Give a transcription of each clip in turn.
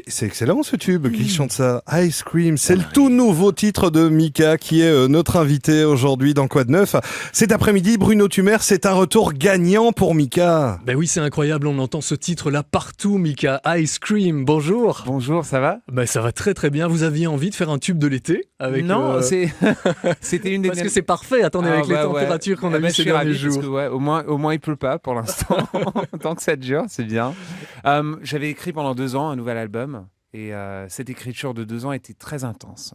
C'est excellent ce tube qui chante ça. Ice Cream, c'est le tout nouveau titre de Mika qui est notre invité aujourd'hui dans Quoi de Neuf. Cet après-midi, Bruno Tumer, c'est un retour gagnant pour Mika. Ben oui, c'est incroyable, on entend ce titre-là partout, Mika. Ice Cream, bonjour. Bonjour, ça va? Ben ça va très très bien. Vous aviez envie de faire un tube de l'été avec Non, c'était une des parce que c'est parfait, attendez, avec les températures qu'on a vues ces derniers jours. Parce que, au moins il pleut pas pour l'instant. Tant que ça dure, c'est bien. J'avais écrit pendant 2 ans un nouvel album. Et cette écriture de 2 ans était très intense.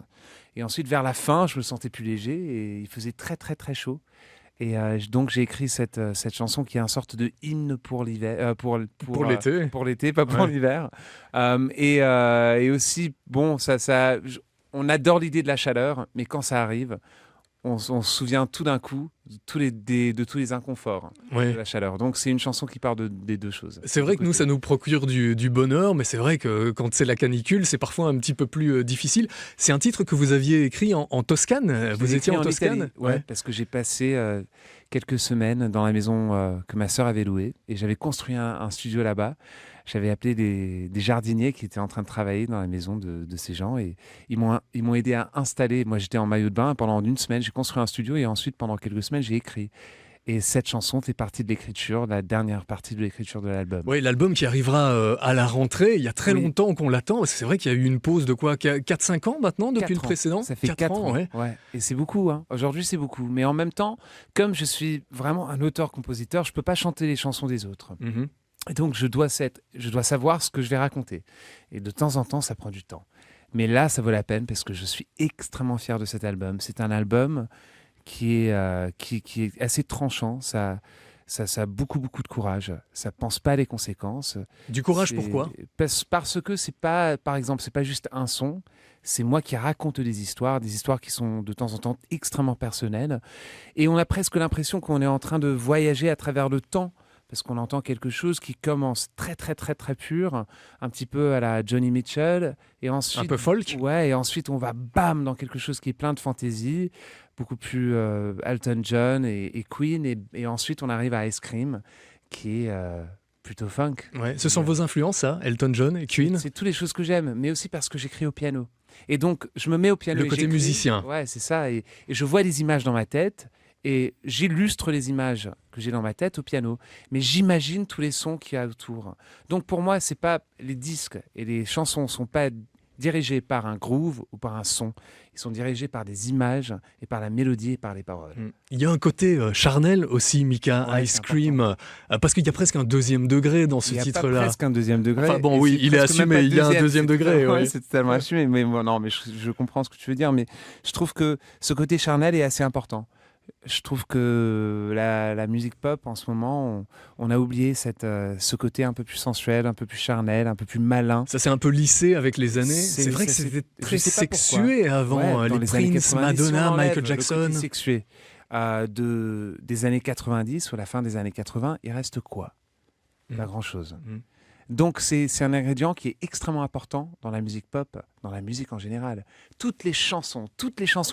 Et ensuite, vers la fin, je me sentais plus léger et il faisait très très très chaud. Et donc j'ai écrit cette chanson qui est une sorte de hymne pour l'hiver, pour l'été. pour l'été, pas pour l'hiver. Et aussi, bon, on adore l'idée de la chaleur, mais quand ça arrive, on se souvient tout d'un coup de tous les inconforts de la chaleur. Donc c'est une chanson qui part des deux choses. C'est vrai que nous, ça nous procure du bonheur, mais c'est vrai que quand c'est la canicule, c'est parfois un petit peu plus difficile. C'est un titre que vous aviez écrit en Toscane. Vous étiez en Toscane? Ouais, parce que j'ai passé quelques semaines dans la maison que ma sœur avait louée et j'avais construit un studio là-bas. J'avais appelé des jardiniers qui étaient en train de travailler dans la maison de ces gens et ils m'ont aidé à installer. Moi, j'étais en maillot de bain. Pendant 1 semaine, j'ai construit un studio et ensuite, pendant quelques semaines, j'ai écrit. Et cette chanson fait partie de l'écriture, la dernière partie de l'écriture de l'album. Oui, l'album qui arrivera à la rentrée. Il y a très longtemps qu'on l'attend. C'est vrai qu'il y a eu une pause de quoi, 4-5 ans maintenant depuis le précédent? Ça fait 4 ans. Ouais. Et c'est beaucoup. Hein. Aujourd'hui, c'est beaucoup. Mais en même temps, comme je suis vraiment un auteur-compositeur, je ne peux pas chanter les chansons des autres. Mm-hmm. Et donc, je dois savoir ce que je vais raconter. Et de temps en temps, ça prend du temps. Mais là, ça vaut la peine parce que je suis extrêmement fier de cet album. C'est un album qui est assez tranchant. Ça a beaucoup, beaucoup de courage. Ça ne pense pas les conséquences. Du courage, pourquoi? Parce que c'est pas, par exemple, c'est pas juste un son. C'est moi qui raconte des histoires qui sont de temps en temps extrêmement personnelles. Et on a presque l'impression qu'on est en train de voyager à travers le temps. Parce qu'on entend quelque chose qui commence très très très très pur, un petit peu à la Johnny Mitchell, et ensuite un peu folk. Ouais, et ensuite on va bam dans quelque chose qui est plein de fantaisie, beaucoup plus Elton John et Queen, et ensuite on arrive à Ice Cream, qui est plutôt funk. Ouais, ce sont vos influences, ça, Elton John et Queen. C'est toutes les choses que j'aime, mais aussi parce que j'écris au piano. Et donc je me mets au piano. Le côté musicien. Ouais, c'est ça, et je vois des images dans ma tête. Et j'illustre les images que j'ai dans ma tête au piano, mais j'imagine tous les sons qu'il y a autour. Donc pour moi, c'est pas les disques et les chansons sont pas dirigés par un groove ou par un son. Ils sont dirigés par des images et par la mélodie et par les paroles. Il y a un côté charnel aussi, Mika, ouais, Ice Cream, parce qu'il y a presque un deuxième degré dans ce titre-là. Il y a presque un deuxième degré. Enfin bon, oui, il est assumé, il y a un deuxième degré. Ouais, c'est totalement assumé. Mais bon, non, mais je comprends ce que tu veux dire. Mais je trouve que ce côté charnel est assez important. Je trouve que la musique pop, en ce moment, on a oublié ce côté un peu plus sensuel, un peu plus charnel, un peu plus malin. Ça s'est un peu lissé avec les années. C'est vrai que c'était très sexué avant. Ouais, les Prince, Madonna, Michael Jackson. Le côté sexué des années 90 ou la fin des années 80, il reste quoi? Pas grand-chose. Donc c'est un ingrédient qui est extrêmement important dans la musique pop, dans la musique en général. Toutes les chansons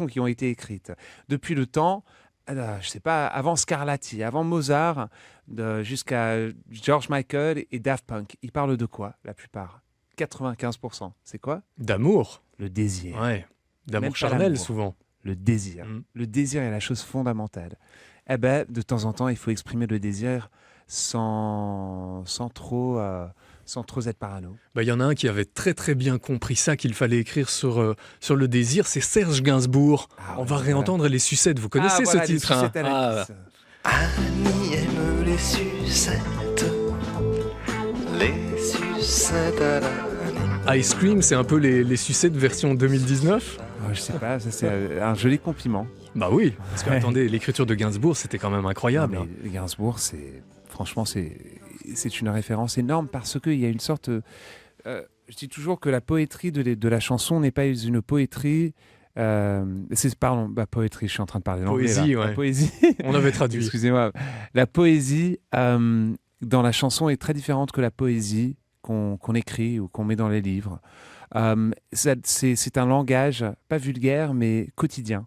qui ont été écrites depuis le temps, je sais pas, avant Scarlatti, avant Mozart, jusqu'à George Michael et Daft Punk, ils parlent de quoi la plupart? 95%. C'est quoi? D'amour. Le désir. Ouais. D'amour charnel souvent. Le désir. Le désir est la chose fondamentale. Eh ben, de temps en temps, il faut exprimer le désir sans trop être parano. Il y en a un qui avait très très bien compris ça, qu'il fallait écrire sur le désir, c'est Serge Gainsbourg. On va réentendre les sucettes, vous connaissez ce titre? Annie aime les sucettes à l'année. Ice Cream, c'est un peu les sucettes version 2019? Je sais pas, ça c'est un joli compliment. Bah oui, parce que attendez, l'écriture de Gainsbourg, c'était quand même incroyable. Non, mais Gainsbourg, franchement, c'est une référence énorme parce qu'il y a une sorte... je dis toujours que la poétrie de la chanson n'est pas une poétrie... poétrie, je suis en train de parler l'anglais. Poésie, ouais. La poésie. On avait traduit. Excusez-moi. La poésie dans la chanson est très différente que la poésie qu'on écrit ou qu'on met dans les livres. C'est un langage, pas vulgaire, mais quotidien.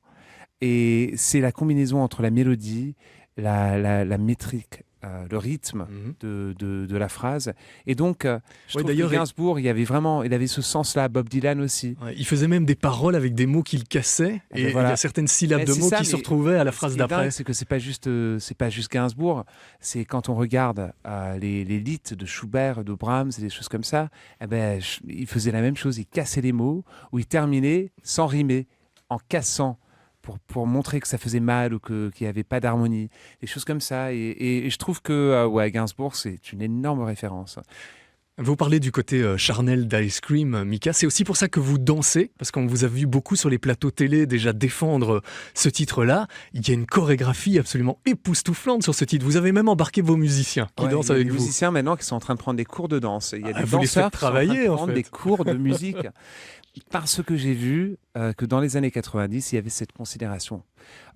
Et c'est la combinaison entre la mélodie, la métrique, le rythme de la phrase. Et donc, je trouve que Gainsbourg, il avait ce sens-là. Bob Dylan aussi. Ouais, il faisait même des paroles avec des mots qu'il cassait. Et il y a certaines syllabes de mots qui se retrouvaient à la phrase d'après. C'est que c'est pas juste Gainsbourg. C'est quand on regarde les lieds de Schubert, de Brahms et des choses comme ça. Il faisait la même chose. Il cassait les mots ou il terminait sans rimer, en cassant. Pour montrer que ça faisait mal ou qu'il n'y avait pas d'harmonie, des choses comme ça. Et je trouve que Gainsbourg, c'est une énorme référence. Vous parlez du côté charnel d'Ice Cream, Mika. C'est aussi pour ça que vous dansez, parce qu'on vous a vu beaucoup sur les plateaux télé déjà défendre ce titre-là. Il y a une chorégraphie absolument époustouflante sur ce titre. Vous avez même embarqué vos musiciens qui dansent avec vous. Il y a des musiciens maintenant qui sont en train de prendre des cours de danse. Il y a des vous les faites danseurs qui sont en train de prendre des cours de musique. Parce que j'ai vu que dans les années 90, il y avait cette considération.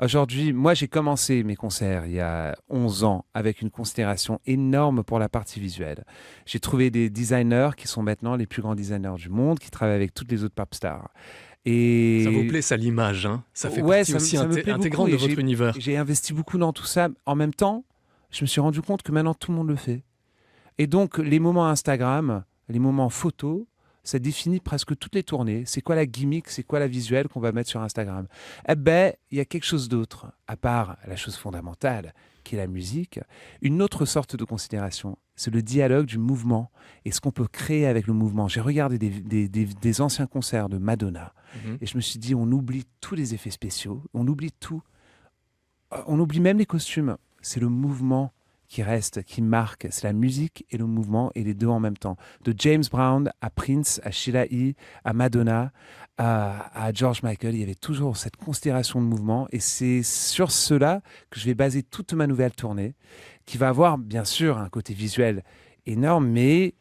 Aujourd'hui, moi, j'ai commencé mes concerts il y a 11 ans avec une considération énorme pour la partie visuelle. J'ai trouvé des designers qui sont maintenant les plus grands designers du monde, qui travaillent avec toutes les autres pop stars. Et ça vous plaît, ça, l'image, hein? Ça fait partie aussi intégrante de votre univers. J'ai investi beaucoup dans tout ça. En même temps, je me suis rendu compte que maintenant, tout le monde le fait. Et donc, les moments Instagram, les moments photos, ça définit presque toutes les tournées. C'est quoi la gimmick, c'est quoi la visuelle qu'on va mettre sur Instagram? Il y a quelque chose d'autre, à part la chose fondamentale, qui est la musique. Une autre sorte de considération, c'est le dialogue du mouvement et ce qu'on peut créer avec le mouvement. J'ai regardé des anciens concerts de Madonna et je me suis dit, on oublie tous les effets spéciaux, on oublie tout. On oublie même les costumes. C'est le mouvement qui reste, qui marque, c'est la musique et le mouvement, et les deux en même temps. De James Brown à Prince, à Sheila E., à Madonna, à George Michael, il y avait toujours cette considération de mouvement, et c'est sur cela que je vais baser toute ma nouvelle tournée, qui va avoir bien sûr un côté visuel énorme, mais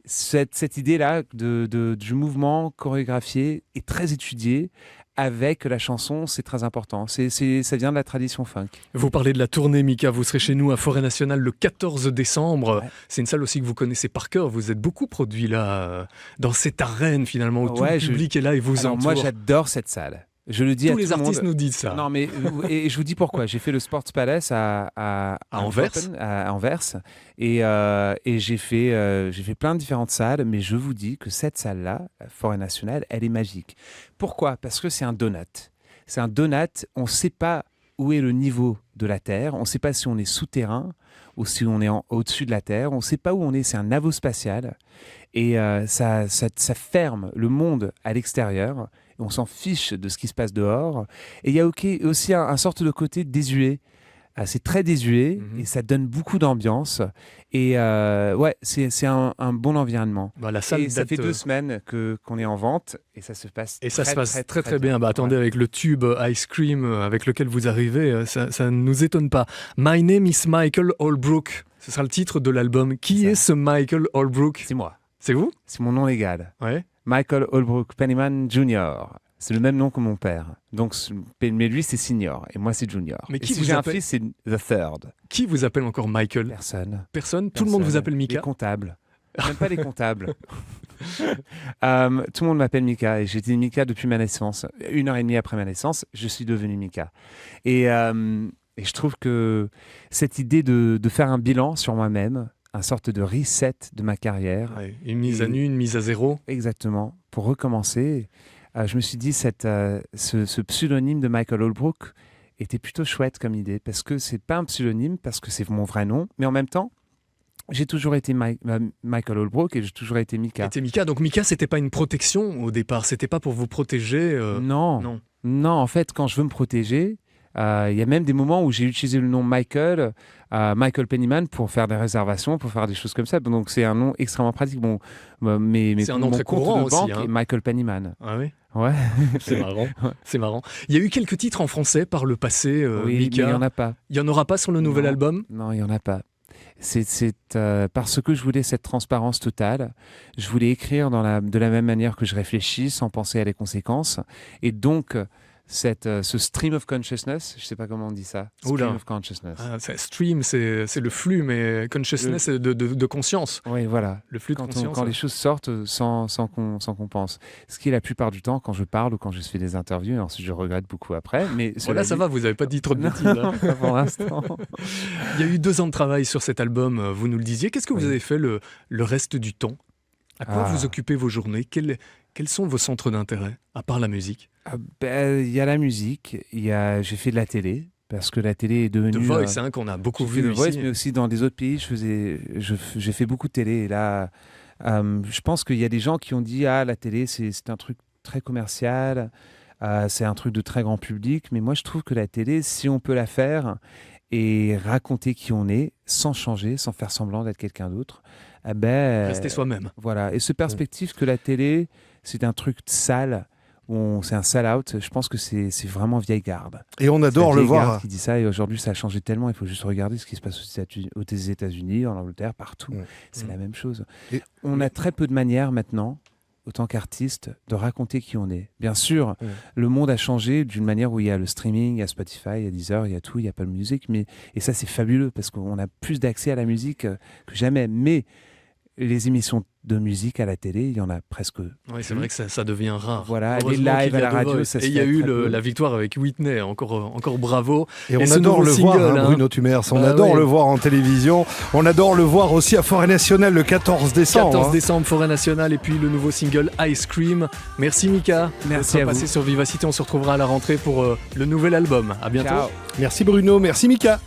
cette idée-là du mouvement chorégraphié est très étudiée. Avec la chanson, c'est très important. Ça vient de la tradition funk. Vous parlez de la tournée, Mika. Vous serez chez nous à Forêt Nationale le 14 décembre. Ouais. C'est une salle aussi que vous connaissez par cœur. Vous êtes beaucoup produit là, dans cette arène finalement, où tout le public est là et vous entoure. Moi, j'adore cette salle. Je le dis à tout le monde. Tous les artistes nous disent ça. Non, mais et je vous dis pourquoi. J'ai fait le Sports Palace à Anvers. À Anvers. Et j'ai fait plein de différentes salles, mais je vous dis que cette salle-là, Forêt Nationale, elle est magique. Pourquoi? Parce que c'est un donut. C'est un donut, on ne sait pas où est le niveau de la Terre, on ne sait pas si on est souterrain ou si on est au-dessus de la Terre, on ne sait pas où on est, c'est un navo spatial. Et ça ferme le monde à l'extérieur. On s'en fiche de ce qui se passe dehors. Et il y a aussi un sorte de côté désuet. C'est très désuet et ça donne beaucoup d'ambiance. Et c'est un bon environnement. La salle ça fait 2 semaines qu'on est en vente et ça se passe très bien. Attendez, avec le tube Ice Cream avec lequel vous arrivez, ça ne nous étonne pas. My name is Michael Holbrook. Ce sera le titre de l'album. Qui est ce Michael Holbrook? C'est moi. C'est vous? C'est mon nom légal. Ouais. Michael Holbrook Pennyman Jr. C'est le même nom que mon père. Donc, mais lui, c'est Senior et moi, c'est Junior. Mais qui j'ai un fils, c'est The Third. Qui vous appelle encore Michael? Personne. Tout le monde vous appelle Mika? Les comptables. Même pas les comptables. Tout le monde m'appelle Mika et j'ai été Mika depuis ma naissance. 1h30 après ma naissance, je suis devenu Mika. Et je trouve que cette idée de faire un bilan sur moi-même, une sorte de reset de ma carrière. Ouais, une mise à nu, une mise à zéro. Exactement. Pour recommencer, je me suis dit ce pseudonyme de Michael Holbrook était plutôt chouette comme idée parce que c'est pas un pseudonyme, parce que c'est mon vrai nom, mais en même temps, j'ai toujours été Michael Holbrook et j'ai toujours été Mika. Et Mika, donc Mika, c'était pas une protection au départ, c'était pas pour vous protéger. Non, en fait, quand je veux me protéger, il y a même des moments où j'ai utilisé le nom Michael Pennyman pour faire des réservations, pour faire des choses comme ça. Donc c'est un nom extrêmement pratique. C'est un nom très courant aussi. Est Michael Pennyman. Ah oui. Ouais. C'est marrant. C'est marrant. Il y a eu quelques titres en français par le passé, oui, Mika. Mais il y en a pas. Il y en aura pas sur le nouvel album? Non, il y en a pas. C'est parce que je voulais cette transparence totale. Je voulais écrire de la même manière que je réfléchis, sans penser à les conséquences. Et donc ce stream of consciousness, je sais pas comment on dit ça. Stream of consciousness. Stream, c'est le flux, mais consciousness, c'est de conscience. Oui, voilà. Le flux de conscience. Quand les choses sortent sans qu'on pense. Ce qui est la plupart du temps quand je parle ou quand je fais des interviews, et ensuite je regrette beaucoup après. Mais voilà, ça va, vous n'avez pas dit trop de bêtises. Non, pas pour l'instant. Il y a eu 2 ans de travail sur cet album, vous nous le disiez. Qu'est-ce que vous avez fait le reste du temps? À quoi vous occupez vos journées? Quels sont vos centres d'intérêt, à part la musique? Il y a la musique, j'ai fait de la télé, parce que la télé est devenue... The Voice, qu'on a beaucoup vu The ici. Voice, mais aussi dans des autres pays, j'ai fait beaucoup de télé. Et là, je pense qu'il y a des gens qui ont dit « Ah, la télé, c'est un truc très commercial, c'est un truc de très grand public. » Mais moi, je trouve que la télé, si on peut la faire et raconter qui on est, sans changer, sans faire semblant d'être quelqu'un d'autre, rester soi-même. Voilà. Et ce perspective que la télé, c'est un truc sale, c'est un sell-out, je pense que c'est vraiment vieille garde. Et on adore le voir. Qui dit ça, et aujourd'hui ça a changé tellement, il faut juste regarder ce qui se passe aux États-Unis, en Angleterre, partout. C'est la même chose. On a très peu de manières maintenant, autant qu'artiste, de raconter qui on est. Bien sûr, le monde a changé d'une manière où il y a le streaming, il y a Spotify, il y a Deezer, il y a tout, il y a Apple Music, et ça c'est fabuleux parce qu'on a plus d'accès à la musique que jamais. Mais les émissions de musique à la télé, il y en a presque. Oui, c'est vrai que ça devient rare. Voilà, les lives à la radio, ça se fait. Et il y a eu la victoire avec Whitney, encore bravo. Et on adore le voir, Bruno Tumers, on adore le voir en télévision, on adore le voir aussi à Forêt Nationale le 14 décembre. 14 décembre, Forêt Nationale, et puis le nouveau single Ice Cream. Merci Mika. Merci à vous. Passé sur Vivacité, on se retrouvera à la rentrée pour le nouvel album. À bientôt. Ciao. Merci Bruno, merci Mika.